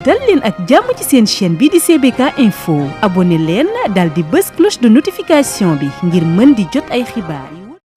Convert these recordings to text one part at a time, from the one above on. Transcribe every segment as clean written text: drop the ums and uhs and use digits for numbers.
dal leen ak jàmm ci seen chaîne bi di CBK Info abonné leen dal di bës cloche de notification bi ngir mën di jot ay xibaar.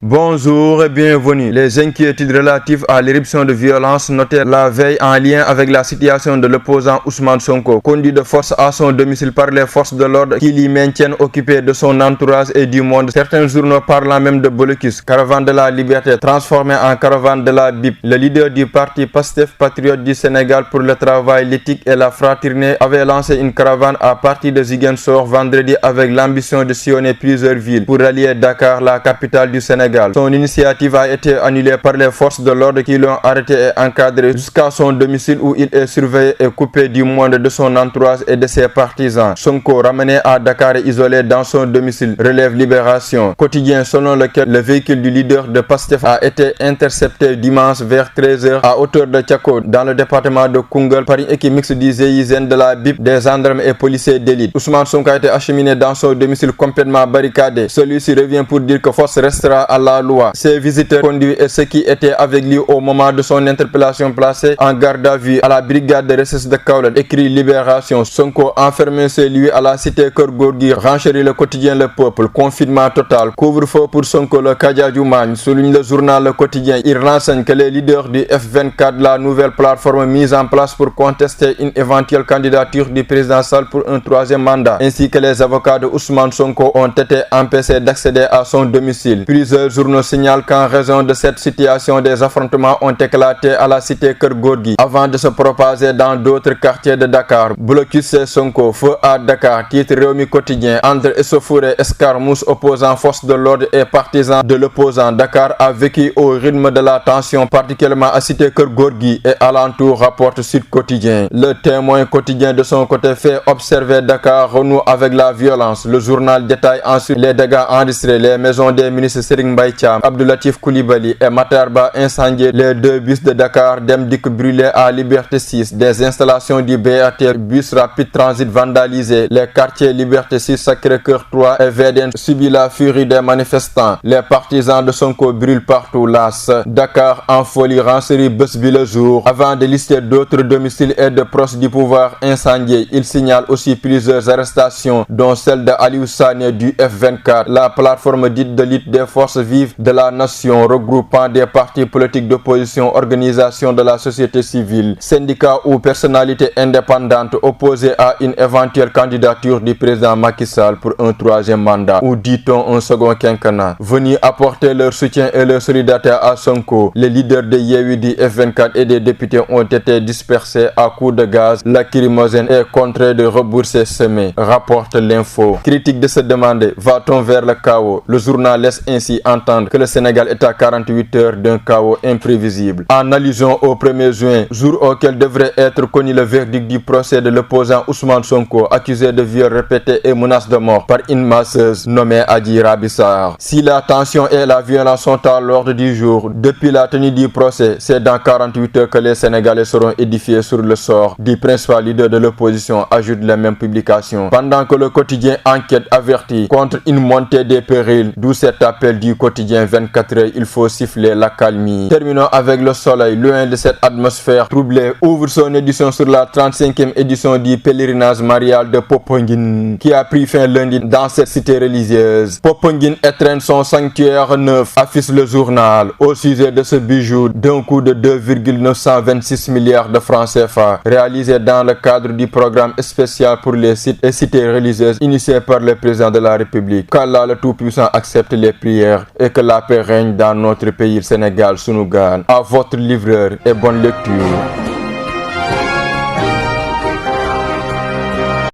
Bonjour et bienvenue. Les inquiétudes relatives à l'éruption de violence notées la veille en lien avec la situation de l'opposant Ousmane Sonko, conduit de force à son domicile par les forces de l'ordre qui l'y maintiennent occupé de son entourage et du monde. Certains journaux parlant même de blocus, caravane de la liberté transformée en caravane de la BIP. Le leader du parti Pastef Patriote du Sénégal pour le travail, l'éthique et la fraternité avait lancé une caravane à partir de Ziguinchor vendredi avec l'ambition de sillonner plusieurs villes pour rallier Dakar, la capitale du Sénégal. Son initiative a été annulée par les forces de l'ordre qui l'ont arrêté et encadré jusqu'à son domicile où il est surveillé et coupé du monde de son entourage et de ses partisans. Sonko, ramené à Dakar et isolé dans son domicile, relève Libération. Quotidien selon lequel le véhicule du leader de Pastef a été intercepté dimanche vers 13h à hauteur de Thiako dans le département de Koungheul par une équipe mixte du GIGN, de la BIP, des gendarmes et policiers d'élite. Ousmane Sonko a été acheminé dans son domicile complètement barricadé. Celui-ci revient pour dire que force restera à la loi. Ses visiteurs conduits et ceux qui étaient avec lui au moment de son interpellation placés en garde à vue à la brigade de recherche de Kaolack. Écrit Libération. Sonko enfermé chez lui à la cité Keur Gorgui, renchérit le quotidien Le Peuple. Confinement total. Couvre-feu pour Sonko, le Kadiadjoumagne. Souligne le journal Le Quotidien. Il renseigne que les leaders du F24, la nouvelle plateforme mise en place pour contester une éventuelle candidature du président Sall pour un troisième mandat, ainsi que les avocats de Ousmane Sonko ont été empêchés d'accéder à son domicile. Plusieurs journaux signalent qu'en raison de cette situation, des affrontements ont éclaté à la cité Keur Gorgui avant de se propager dans d'autres quartiers de Dakar. Blocus et Sonko, feu à Dakar, titre Rewmi Quotidien. Entre Essofour et escarmouche opposant forces de l'ordre et partisans de l'opposant, Dakar a vécu au rythme de la tension, particulièrement à cité Keur Gorgui et alentour, rapporte Sud Quotidien. Le Témoin Quotidien de son côté fait observer Dakar renoue avec la violence. Le journal détaille ensuite les dégâts enregistrés, les maisons des ministres Serigne Mbaye Thiam, Abdoulatif Coulibaly et Matarba incendiés, les deux bus de Dakar Demdik brûlés à Liberté 6, des installations du BRT bus rapide transit vandalisés, les quartiers Liberté 6, Sacré-Cœur 3 et VDN subit la furie des manifestants. Les partisans de Sonko brûlent partout. Las Dakar en folie, renserie Bës Bi Le Jour. Avant de lister d'autres domiciles et de proches du pouvoir incendiés, il signale aussi plusieurs arrestations, dont celle de Aliou Sané du F24, la plateforme dite de lutte des forces vives de la nation regroupant des partis politiques d'opposition, organisations de la société civile, syndicats ou personnalités indépendantes opposées à une éventuelle candidature du président Macky Sall pour un troisième mandat ou dit-on un second quinquennat. Venus apporter leur soutien et leur solidarité à Sonko, les leaders de Yewwi du F24 et des députés ont été dispersés à coups de gaz lacrymogène et contraints de rebourser semé, rapporte l'info. Critique de se demander, va-t-on vers le chaos? Le journal laisse ainsi entendre que le Sénégal est à 48 heures d'un chaos imprévisible. En allusion au 1er juin, jour auquel devrait être connu le verdict du procès de l'opposant Ousmane Sonko, accusé de viol répété et menace de mort par une masseuse nommée Adji Raby Sarr. Si la tension et la violence sont à l'ordre du jour, depuis la tenue du procès, c'est dans 48 heures que les Sénégalais seront édifiés sur le sort du principal leader de l'opposition, ajoute la même publication. Pendant que le quotidien Enquête avertit contre une montée des périls, d'où cet appel du quotidien 24 heures, il faut siffler l'accalmie. Terminons avec Le Soleil, loin de cette atmosphère troublée, ouvre son édition sur la 35e édition du pèlerinage marial de Popenguine qui a pris fin lundi dans cette cité religieuse. Popenguine étreint son sanctuaire neuf, affiche le journal, au sujet de ce bijou d'un coût de 2,926 milliards de francs CFA, réalisé dans le cadre du programme spécial pour les sites et cités religieuses initié par le président de la République. Qu'Allah le Tout-Puissant accepte les prières et que la paix règne dans notre pays, le Sénégal, Sunugal. À votre livreur et bonne lecture.